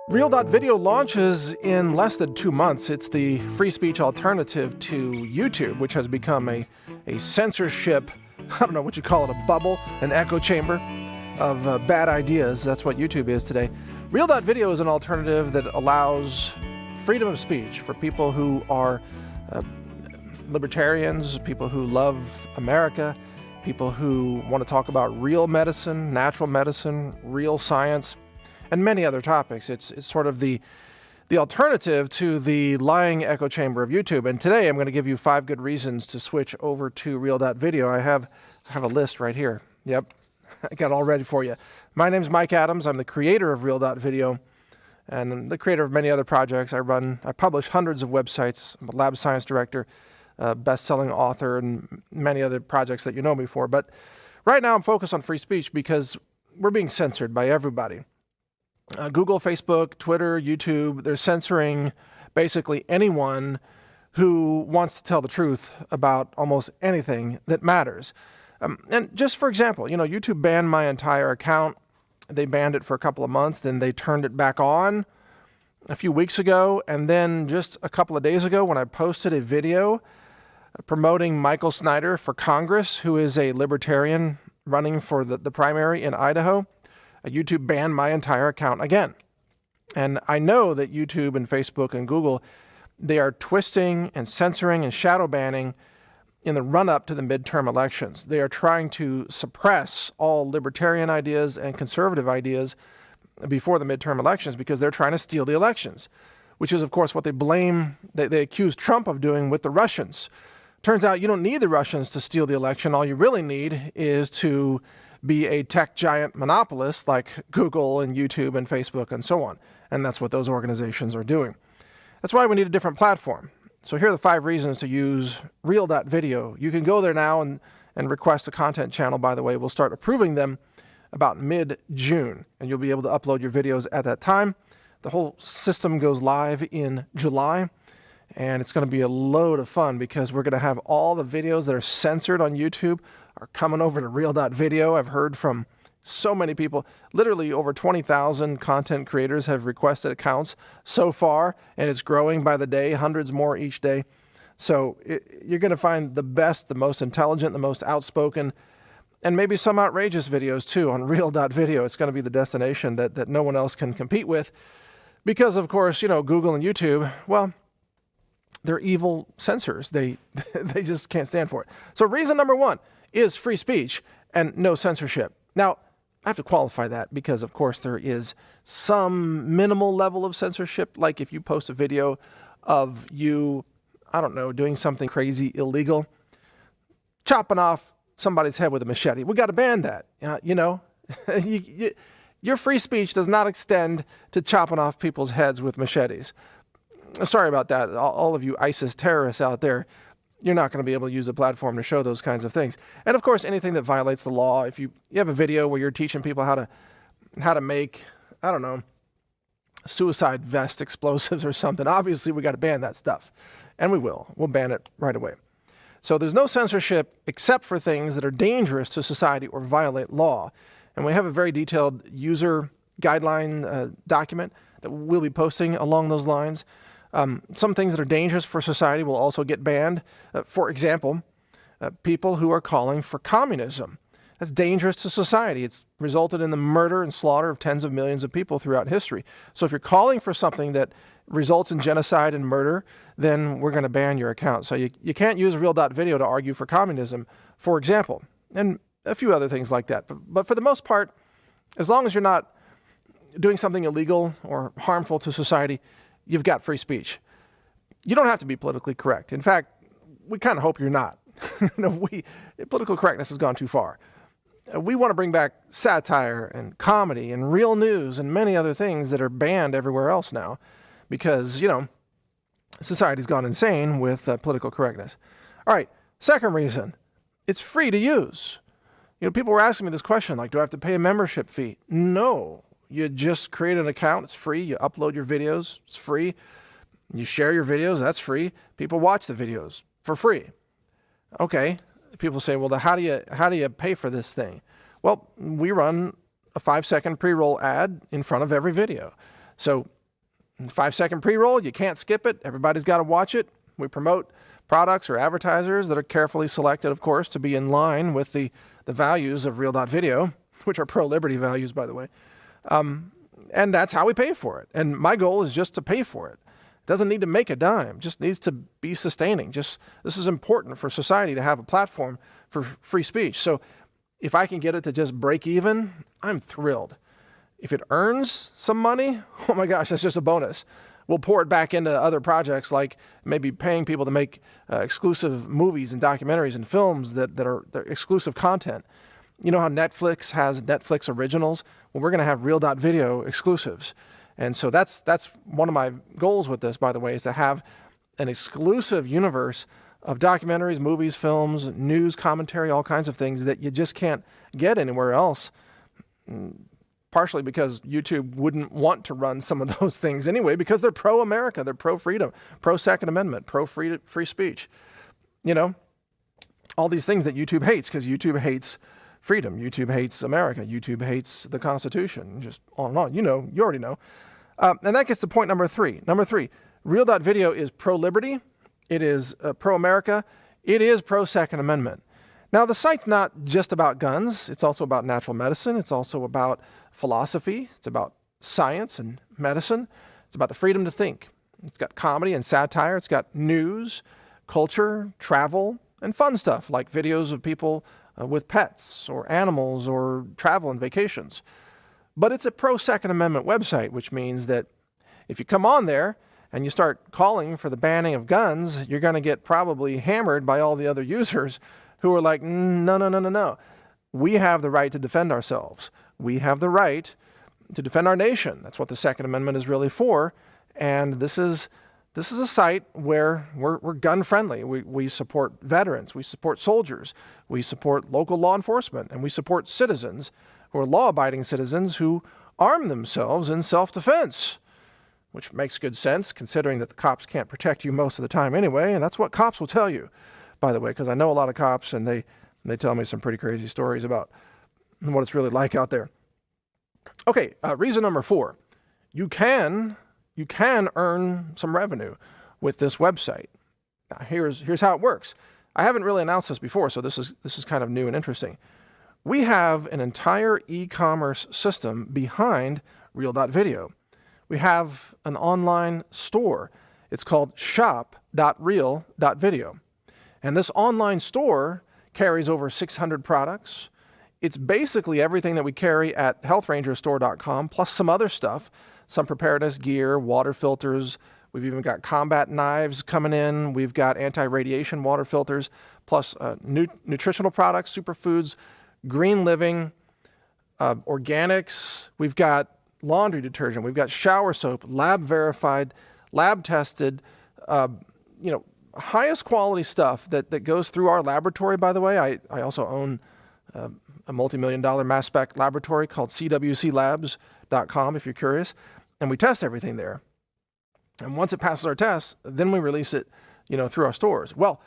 Real.video launches in less than 2 months. It's the free speech alternative to YouTube, which has become a censorship, I don't know what you call it, a bubble, an echo chamber of bad ideas. That's what YouTube is today. Real.video is an alternative that allows freedom of speech for people who are libertarians, people who love America, people who want to talk about real medicine, natural medicine, real science, and many other topics. It's sort of the alternative to the lying echo chamber of YouTube. And today I'm going to give you 5 good reasons to switch over to Real.video. I have a list right here. Yep, I got it all ready for you. My name's Mike Adams. I'm the creator of Real.video and I'm the creator of many other projects. I publish hundreds of websites. I'm a lab science director, best-selling author, and many other projects that you know me for. But right now I'm focused on free speech because we're being censored by everybody. Google, Facebook, Twitter, YouTube, they're censoring basically anyone who wants to tell the truth about almost anything that matters. And just for example, YouTube banned my entire account. They banned it for a couple of months, then they turned it back on a few weeks ago, and then just a couple of days ago when I posted a video promoting Michael Snyder for Congress, who is a libertarian running for the primary in Idaho, YouTube banned my entire account again. And I know that YouTube and Facebook and Google, they are twisting and censoring and shadow banning in the run-up to the midterm elections. They are trying to suppress all libertarian ideas and conservative ideas before the midterm elections because they're trying to steal the elections, which is, of course, what they accuse Trump of doing with the Russians. Turns out you don't need the Russians to steal the election. All you really need is to be a tech giant monopolist like Google and YouTube and Facebook and so on. And that's what those organizations are doing. That's why we need a different platform. So here are the 5 reasons to use Real.video. You can go there now and request a content channel, by the way. We'll start approving them about mid-June, and you'll be able to upload your videos at that time. The whole system goes live in July, and it's going to be a load of fun because we're going to have all the videos that are censored on YouTube are coming over to Real.video. I've heard from so many people. Literally over 20,000 content creators have requested accounts so far, and it's growing by the day, hundreds more each day. So you're going to find the best, the most intelligent, the most outspoken, and maybe some outrageous videos too on Real.video. It's going to be the destination that no one else can compete with because, of course, Google and YouTube, well, they're evil censors. They just can't stand for it. So reason number 1 is free speech and no censorship. Now, I have to qualify that because, of course, there is some minimal level of censorship. Like if you post a video of you, I don't know, doing something crazy illegal, chopping off somebody's head with a machete. We got to ban that. Your free speech does not extend to chopping off people's heads with machetes. Sorry about that. All of you ISIS terrorists out there, you're not going to be able to use a platform to show those kinds of things. And of course, anything that violates the law, if you have a video where you're teaching people how to make, I don't know, suicide vest explosives or something, obviously we got to ban that stuff. And we will. We'll ban it right away. So there's no censorship except for things that are dangerous to society or violate law. And we have a very detailed user guideline document that we'll be posting along those lines. Some things that are dangerous for society will also get banned. For example, people who are calling for communism. That's dangerous to society. It's resulted in the murder and slaughter of tens of millions of people throughout history. So if you're calling for something that results in genocide and murder, then we're going to ban your account. So you can't use Real.video to argue for communism, for example, and a few other things like that. But for the most part, as long as you're not doing something illegal or harmful to society, you've got free speech. You don't have to be politically correct. In fact, we kind of hope you're not. Political correctness has gone too far. We want to bring back satire and comedy and real news and many other things that are banned everywhere else now because, society's gone insane with political correctness. All right, second reason, it's free to use. People were asking me this question, like, do I have to pay a membership fee? No. You just create an account, it's free. You upload your videos, it's free. You share your videos, that's free. People watch the videos for free. Okay, people say, well, how do you pay for this thing? Well, we run a 5-second pre-roll ad in front of every video. So 5-second pre-roll, you can't skip it. Everybody's got to watch it. We promote products or advertisers that are carefully selected, of course, to be in line with the values of Real.video, which are pro-liberty values, by the way. And that's how we pay for it. And my goal is just to pay for it. It doesn't need to make a dime, just needs to be sustaining. This is important for society to have a platform for free speech. So if I can get it to just break even, I'm thrilled. If it earns some money, oh my gosh, that's just a bonus. We'll pour it back into other projects, like maybe paying people to make exclusive movies and documentaries and films that are exclusive content. You know how Netflix has Netflix originals? Well, we're going to have Real.video exclusives. And so that's one of my goals with this, by the way, is to have an exclusive universe of documentaries, movies, films, news, commentary, all kinds of things that you just can't get anywhere else. Partially because YouTube wouldn't want to run some of those things anyway, because they're pro-America, they're pro-freedom, pro-Second Amendment, pro-free speech. You know, all these things that YouTube hates, because YouTube hates freedom, YouTube hates America, YouTube hates the Constitution, just on and on. You know, you already know. And that gets to point number three. Number three, Real.video is pro-liberty, it is pro-America, it is pro-Second Amendment. Now, the site's not just about guns. It's also about natural medicine. It's also about philosophy. It's about science and medicine. It's about the freedom to think. It's got comedy and satire. It's got news, culture, travel, and fun stuff like videos of people with pets or animals or travel and vacations. But it's a pro-Second Amendment website, which means that if you come on there and you start calling for the banning of guns, you're going to get probably hammered by all the other users who are like, no. We have the right to defend ourselves. We have the right to defend our nation. That's what the Second Amendment is really for. And this is a site where we're gun friendly. We support veterans. We support soldiers. We support local law enforcement. And we support citizens who are law-abiding citizens who arm themselves in self-defense, which makes good sense considering that the cops can't protect you most of the time anyway. And that's what cops will tell you, by the way, because I know a lot of cops and they tell me some pretty crazy stories about what it's really like out there. Okay, reason number 4, you can earn some revenue with this website. Now, here's how it works. I haven't really announced this before, so this is kind of new and interesting. We have an entire e-commerce system behind Real.video. We have an online store. It's called shop.real.video. And this online store carries over 600 products. It's basically everything that we carry at healthrangerstore.com, plus some other stuff, some preparedness gear, water filters. We've even got combat knives coming in. We've got anti-radiation water filters, plus nutritional products, superfoods, green living, organics. We've got laundry detergent. We've got shower soap, lab verified, lab tested, highest quality stuff that goes through our laboratory, by the way. I also own a multi-million-dollar mass spec laboratory called cwclabs.com, if you're curious. And we test everything there. And once it passes our tests, then we release it, through our stores. Well,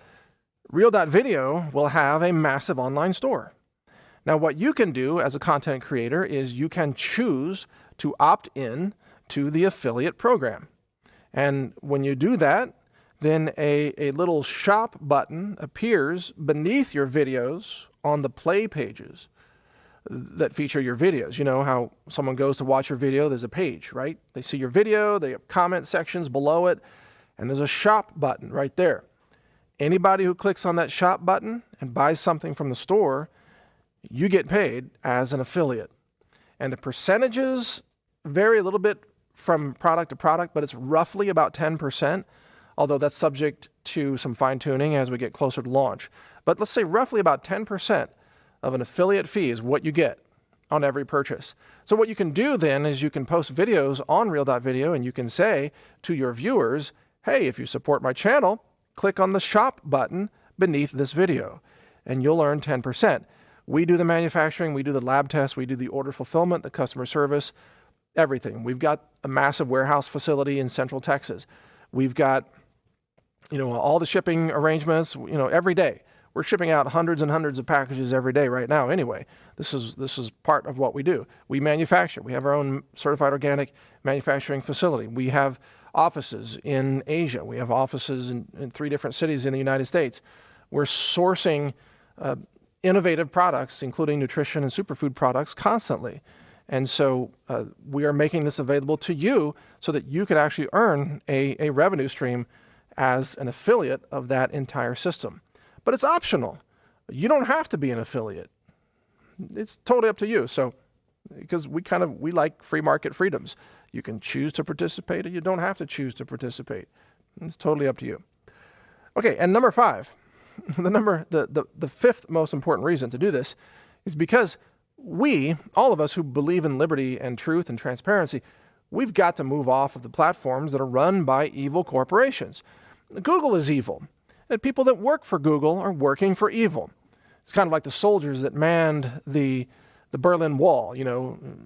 Real.video will have a massive online store. Now, what you can do as a content creator is you can choose to opt in to the affiliate program. And when you do that, then a little shop button appears beneath your videos on the play pages that feature your videos. You know how someone goes to watch your video, there's a page, right? They see your video, they have comment sections below it, and there's a shop button right there. Anybody who clicks on that shop button and buys something from the store, you get paid as an affiliate. And the percentages vary a little bit from product to product, but it's roughly about 10%. Although that's subject to some fine-tuning as we get closer to launch. But let's say roughly about 10% of an affiliate fee is what you get on every purchase. So what you can do then is you can post videos on Real.video and you can say to your viewers, hey, if you support my channel, click on the shop button beneath this video and you'll earn 10%. We do the manufacturing, we do the lab tests, we do the order fulfillment, the customer service, everything. We've got a massive warehouse facility in Central Texas. We've got all the shipping arrangements, every day. We're shipping out hundreds and hundreds of packages every day right now anyway. This is part of what we do. We manufacture. We have our own certified organic manufacturing facility. We have offices in Asia. We have offices in 3 different cities in the United States. We're sourcing innovative products, including nutrition and superfood products, constantly. And so we are making this available to you so that you can actually earn a revenue stream as an affiliate of that entire system. But it's optional. You don't have to be an affiliate. It's totally up to you. So, because we like free market freedoms. You can choose to participate, or you don't have to choose to participate. It's totally up to you. Okay, and number 5, the 5th most important reason to do this is because we, all of us who believe in liberty and truth and transparency, we've got to move off of the platforms that are run by evil corporations. Google is evil, and people that work for Google are working for evil. It's kind of like the soldiers that manned the Berlin Wall,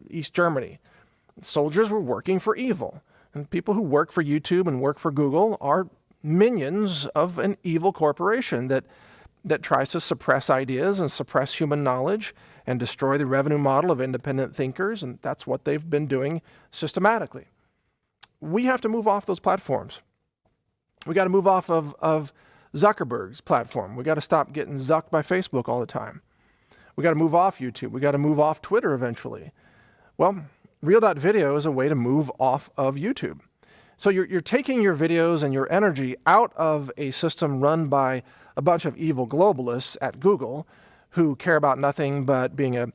East Germany. Soldiers were working for evil, and people who work for YouTube and work for Google are minions of an evil corporation that tries to suppress ideas and suppress human knowledge and destroy the revenue model of independent thinkers, and that's what they've been doing systematically. We have to move off those platforms. We got to move off of Zuckerberg's platform. We got to stop getting zucked by Facebook all the time. We got to move off YouTube. We got to move off Twitter eventually. Well, Real.video is a way to move off of YouTube. So you're taking your videos and your energy out of a system run by a bunch of evil globalists at Google who care about nothing but being a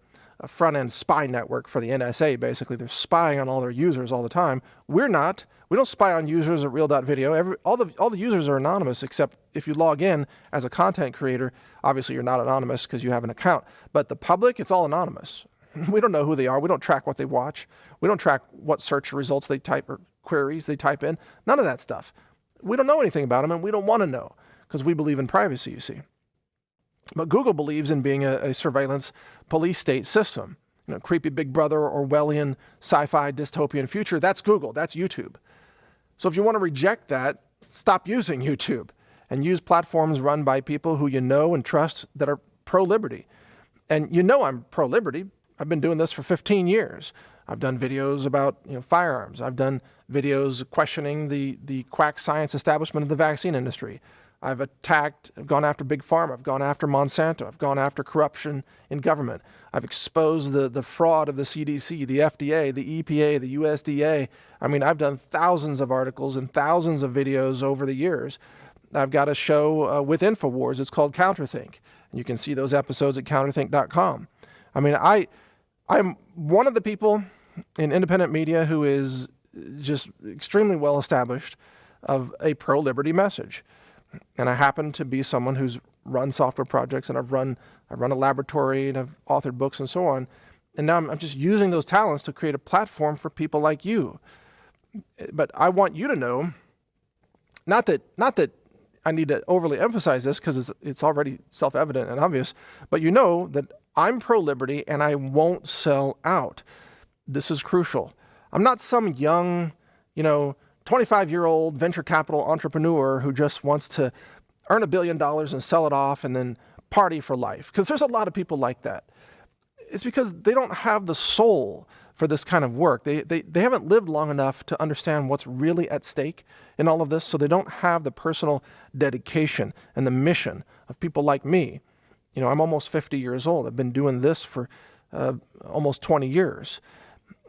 front-end spy network for the NSA, basically. They're spying on all their users all the time. We're not. We don't spy on users at Real.video. All the users are anonymous, except if you log in as a content creator. Obviously, you're not anonymous because you have an account. But the public, it's all anonymous. We don't know who they are. We don't track what they watch. We don't track what search results they type or queries they type in. None of that stuff. We don't know anything about them, and we don't want to know because we believe in privacy, you see. But Google believes in being a surveillance police state system. Creepy Big Brother, Orwellian, sci-fi, dystopian future. That's Google. That's YouTube. So if you want to reject that, stop using YouTube and use platforms run by people who you know and trust that are pro-liberty. And I'm pro-liberty. I've been doing this for 15 years. I've done videos about firearms. I've done videos questioning the quack science establishment of the vaccine industry. I've gone after Big Pharma. I've gone after Monsanto. I've gone after corruption in government. I've exposed the fraud of the CDC, the FDA, the EPA, the USDA. I've done thousands of articles and thousands of videos over the years. I've got a show with InfoWars. It's called Counterthink. And you can see those episodes at counterthink.com. I'm one of the people in independent media who is just extremely well established of a pro-liberty message. And I happen to be someone who's run software projects, and I run a laboratory, and I've authored books and so on. And now I'm just using those talents to create a platform for people like you. But I want you to know, not that I need to overly emphasize this because it's already self-evident and obvious, but that I'm pro-liberty and I won't sell out. This is crucial. I'm not some young, 25-year-old venture capital entrepreneur who just wants to earn $1 billion and sell it off and then party for life. Because there's a lot of people like that. It's because they don't have the soul for this kind of work. They haven't lived long enough to understand what's really at stake in all of this, so they don't have the personal dedication and the mission of people like me. I'm almost 50 years old. I've been doing this for almost 20 years.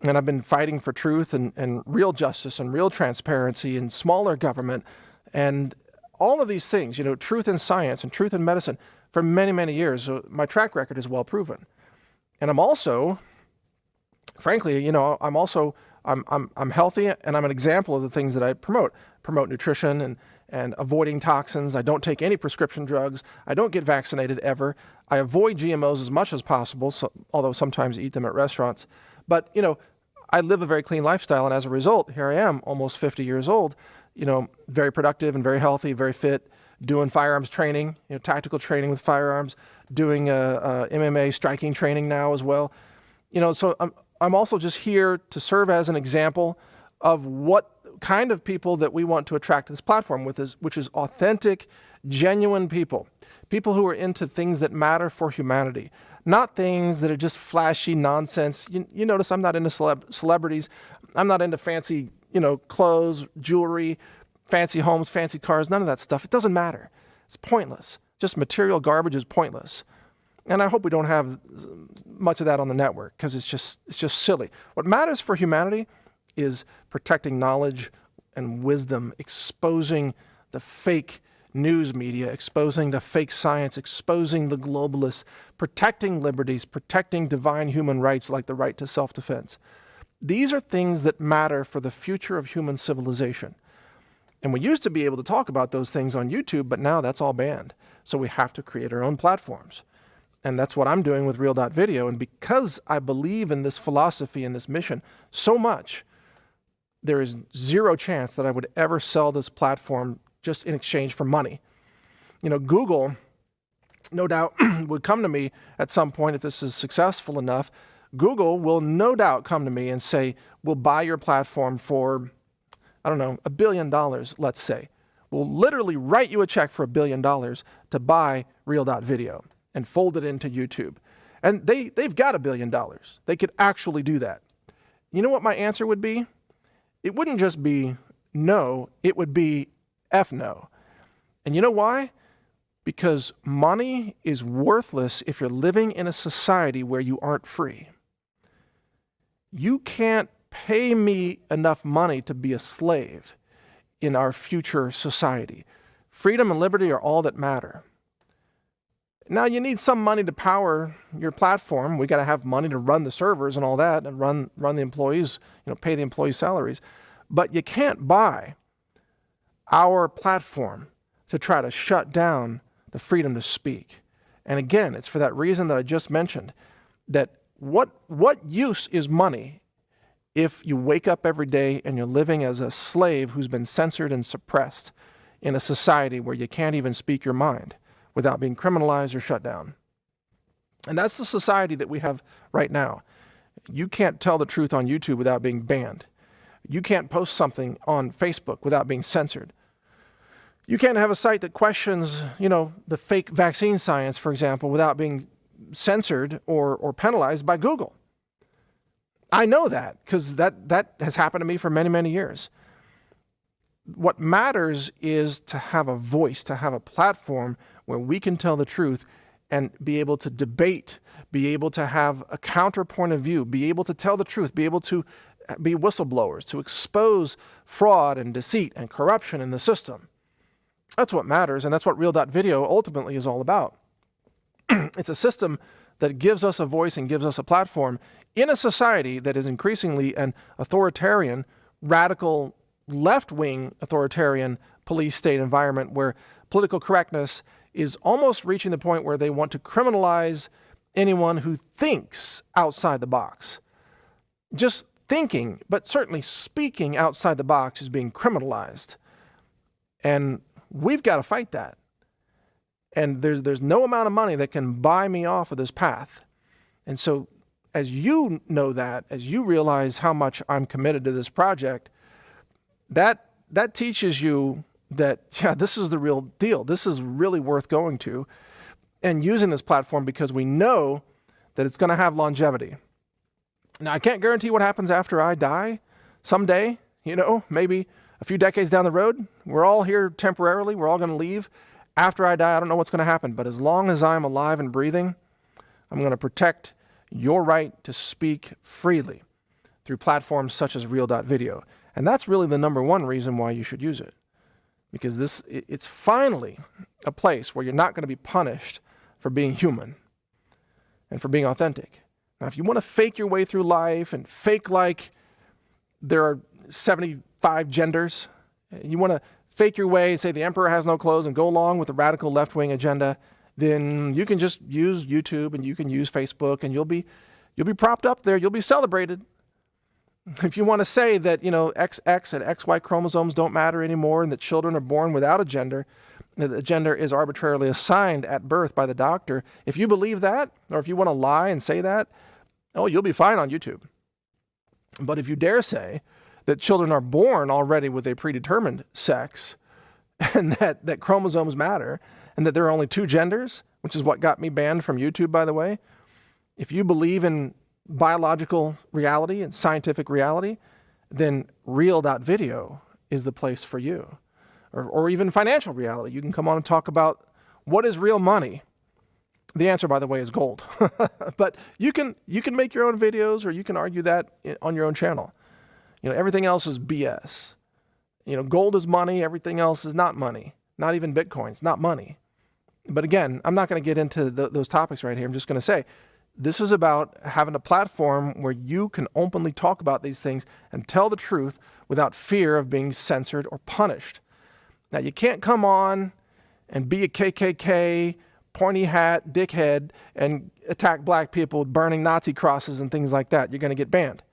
And I've been fighting for truth and real justice and real transparency and smaller government and all of these things, truth in science and truth in medicine for many, many years. So my track record is well proven. And I'm also, frankly, I'm healthy, and I'm an example of the things that I promote. Promote nutrition and avoiding toxins. I don't take any prescription drugs. I don't get vaccinated ever. I avoid GMOs as much as possible, although sometimes eat them at restaurants. But, I live a very clean lifestyle, and as a result, here I am, almost 50 years old, very productive and very healthy, very fit, doing firearms training, tactical training with firearms, doing MMA striking training now as well. So I'm also just here to serve as an example of what kind of people that we want to attract to this platform with, which is authentic, genuine people, people who are into things that matter for humanity, not things that are just flashy nonsense. You notice I'm not into celebrities. I'm not into fancy, clothes, jewelry, fancy homes, fancy cars, none of that stuff. It doesn't matter. It's pointless. Just material garbage is pointless. And I hope we don't have much of that on the network because it's just silly. What matters for humanity is protecting knowledge and wisdom, exposing the fake news media, exposing the fake science, exposing the globalists, protecting liberties, protecting divine human rights like the right to self-defense. These are things that matter for the future of human civilization. And we used to be able to talk about those things on YouTube, but now that's all banned. So we have to create our own platforms. And that's what I'm doing with Real.Video. And because I believe in this philosophy and this mission so much, there is zero chance that I would ever sell this platform just in exchange for money. Google, no doubt, would come to me at some point if this is successful enough. Google will no doubt come to me and say, we'll buy your platform for, $1 billion, let's say. We'll literally write you a check for $1 billion to buy Real.Video and fold it into YouTube. And they've got $1 billion. They could actually do that. You know what my answer would be? It wouldn't just be no, it would be F no. And you know why? Because money is worthless if you're living in a society where you aren't free. You can't pay me enough money to be a slave in our future society. Freedom and liberty are all that matter. Now, you need some money to power your platform. We got to have money to run the servers and all that and run the employees, pay the employees' salaries. But you can't buy our platform to try to shut down the freedom to speak. And again, it's for that reason that I just mentioned, that what use is money if you wake up every day and you're living as a slave who's been censored and suppressed in a society where you can't even speak your mind without being criminalized or shut down? And that's the society that we have right now. You can't tell the truth on YouTube without being banned. You can't post something on Facebook without being censored. You can't have a site that questions, the fake vaccine science, for example, without being censored or penalized by Google. I know that because that has happened to me for many, many years. What matters is to have a voice, to have a platform where we can tell the truth and be able to debate, be able to have a counterpoint of view, be able to tell the truth, be able to be whistleblowers, to expose fraud and deceit and corruption in the system. That's what matters, and that's what Real.Video ultimately is all about. It's a system that gives us a voice and gives us a platform in a society that is increasingly an authoritarian, radical, left-wing authoritarian police state environment where political correctness is almost reaching the point where they want to criminalize anyone who thinks outside the box. Just thinking, but certainly speaking outside the box is being criminalized. And we've got to fight that. And there's no amount of money that can buy me off of this path. And so as you know that, as you realize how much I'm committed to this project, that teaches you that, yeah, this is the real deal. This is really worth going to and using this platform because we know that it's going to have longevity. Now, I can't guarantee what happens after I die someday, maybe a few decades down the road. We're all here temporarily. We're all going to leave. After I die, I don't know what's going to happen. But as long as I'm alive and breathing, I'm going to protect your right to speak freely through platforms such as Real.Video. And that's really the number one reason why you should use it. Because it's finally a place where you're not going to be punished for being human and for being authentic. Now, if you want to fake your way through life and fake like there are 75 genders, you want to fake your way and say the emperor has no clothes and go along with the radical left-wing agenda, then you can just use YouTube and you can use Facebook and you'll be propped up there. You'll be celebrated. If you want to say that, XX and XY chromosomes don't matter anymore and that children are born without a gender, that the gender is arbitrarily assigned at birth by the doctor, if you believe that, or if you want to lie and say that, you'll be fine on YouTube. But if you dare say that children are born already with a predetermined sex and that chromosomes matter, and that there are only two genders, which is what got me banned from YouTube, by the way. If you believe in biological reality and scientific reality, then real.video is the place for you. Or even financial reality. You can come on and talk about what is real money. The answer, by the way, is gold. But you can make your own videos, or you can argue that on your own channel. Everything else is BS. Gold is money. Everything else is not money. Not even Bitcoin. It's not money. But again, I'm not going to get into those topics right here. I'm just going to say, this is about having a platform where you can openly talk about these things and tell the truth without fear of being censored or punished. Now, you can't come on and be a KKK, pointy hat, dickhead, and attack black people with burning Nazi crosses and things like that. You're going to get banned.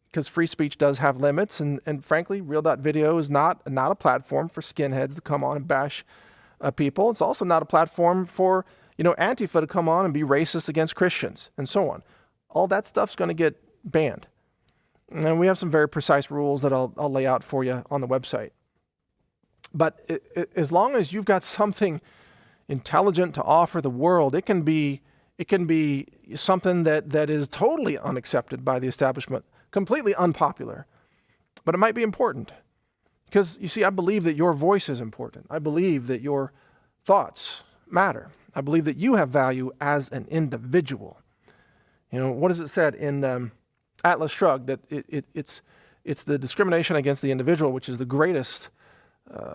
Because free speech does have limits, and frankly, real.video is not a platform for skinheads to come on and bash people. It's also not a platform for Antifa to come on and be racist against Christians and so on. All that stuff's going to get banned. And we have some very precise rules that I'll lay out for you on the website. But as long as you've got something intelligent to offer the world, it can be something that is totally unaccepted by the establishment, completely unpopular. But it might be important. Because, you see, I believe that your voice is important. I believe that your thoughts matter. I believe that you have value as an individual. What is it said in Atlas Shrugged? That it's the discrimination against the individual, which is the greatest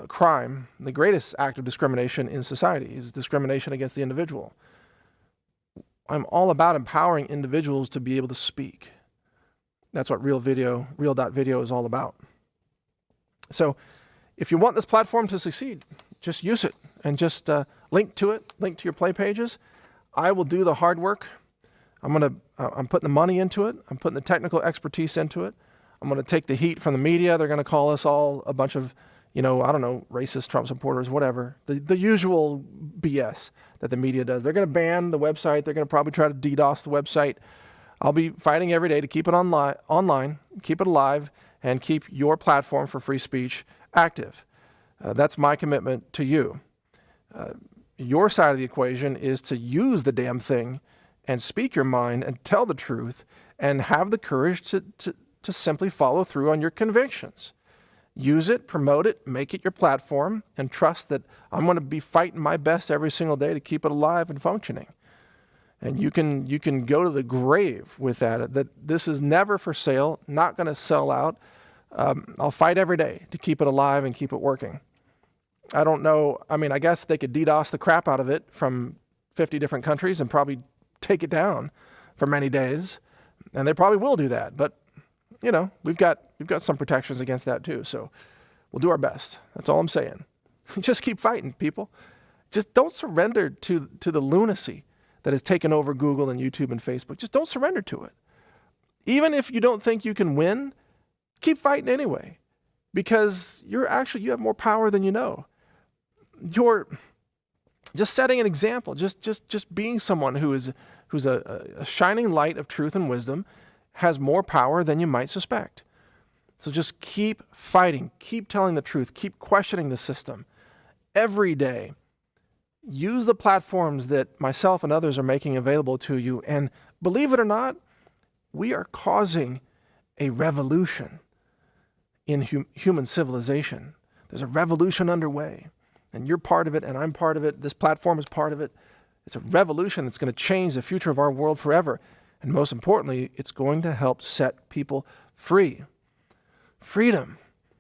crime, the greatest act of discrimination in society is discrimination against the individual. I'm all about empowering individuals to be able to speak. That's what real.video is all about. So if you want this platform to succeed, just use it and just link to it, link to your play pages. I will do the hard work. I'm putting the money into it. I'm putting the technical expertise into it. I'm going to take the heat from the media. They're going to call us all a bunch of, racist Trump supporters, whatever. The usual BS that the media does. They're going to ban the website. They're going to probably try to DDoS the website. I'll be fighting every day to keep it online, keep it alive, and keep your platform for free speech active. That's my commitment to you. Your side of the equation is to use the damn thing and speak your mind and tell the truth and have the courage to simply follow through on your convictions. Use it, promote it, make it your platform, and trust that I'm going to be fighting my best every single day to keep it alive and functioning. And you can go to the grave with that this is never for sale, not going to sell out. I'll fight every day to keep it alive and keep it working. I don't know. I guess they could DDoS the crap out of it from 50 different countries and probably take it down for many days. And they probably will do that. But, we've got some protections against that too. So we'll do our best. That's all I'm saying. Just keep fighting, people. Just don't surrender to the lunacy that has taken over Google and YouTube and Facebook. Just don't surrender to it. Even if you don't think you can win, keep fighting anyway, because you have more power than you know. You're just setting an example, just being someone who's a shining light of truth and wisdom has more power than you might suspect. So just keep fighting, keep telling the truth, keep questioning the system every day. Use the platforms that myself and others are making available to you. And believe it or not, we are causing a revolution in human civilization. There's a revolution underway, and you're part of it, and I'm part of it. This platform is part of it. It's a revolution that's going to change the future of our world forever. And most importantly, it's going to help set people free. Freedom.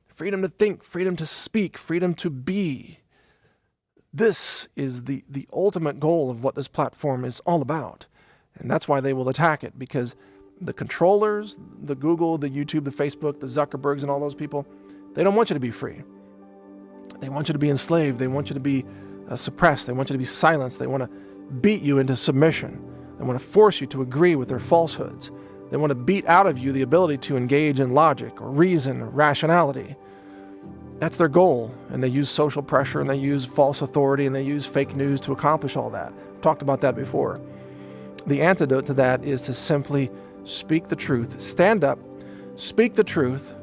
Freedom to think, freedom to speak, freedom to be. This is the ultimate goal of what this platform is all about. And that's why they will attack it, because the controllers, the Google, the YouTube, the Facebook, the Zuckerbergs, and all those people, they don't want you to be free. They want you to be enslaved. They want you to be suppressed. They want you to be silenced. They want to beat you into submission. They want to force you to agree with their falsehoods. They want to beat out of you the ability to engage in logic or reason or rationality. That's their goal, and they use social pressure, and they use false authority, and they use fake news to accomplish all that. I've talked about that before. The antidote to that is to simply speak the truth. Stand up, speak the truth,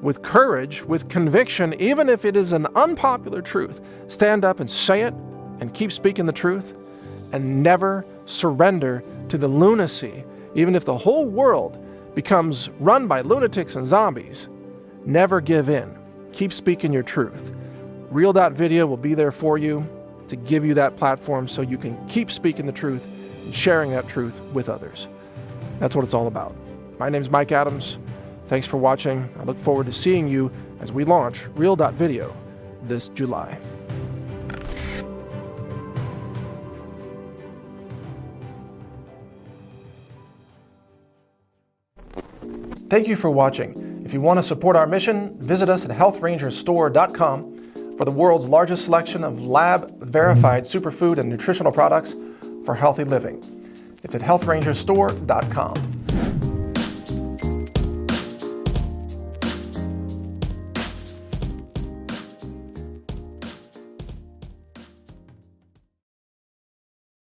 with courage, with conviction, even if it is an unpopular truth, stand up and say it and keep speaking the truth and never surrender to the lunacy. Even if the whole world becomes run by lunatics and zombies, never give in. Keep speaking your truth. Real.video will be there for you to give you that platform so you can keep speaking the truth and sharing that truth with others. That's what it's all about. My name's Mike Adams. Thanks for watching. I look forward to seeing you as we launch Real.video this July. Thank you for watching. If you want to support our mission, visit us at healthrangerstore.com for the world's largest selection of lab-verified superfood and nutritional products for healthy living. It's at healthrangerstore.com.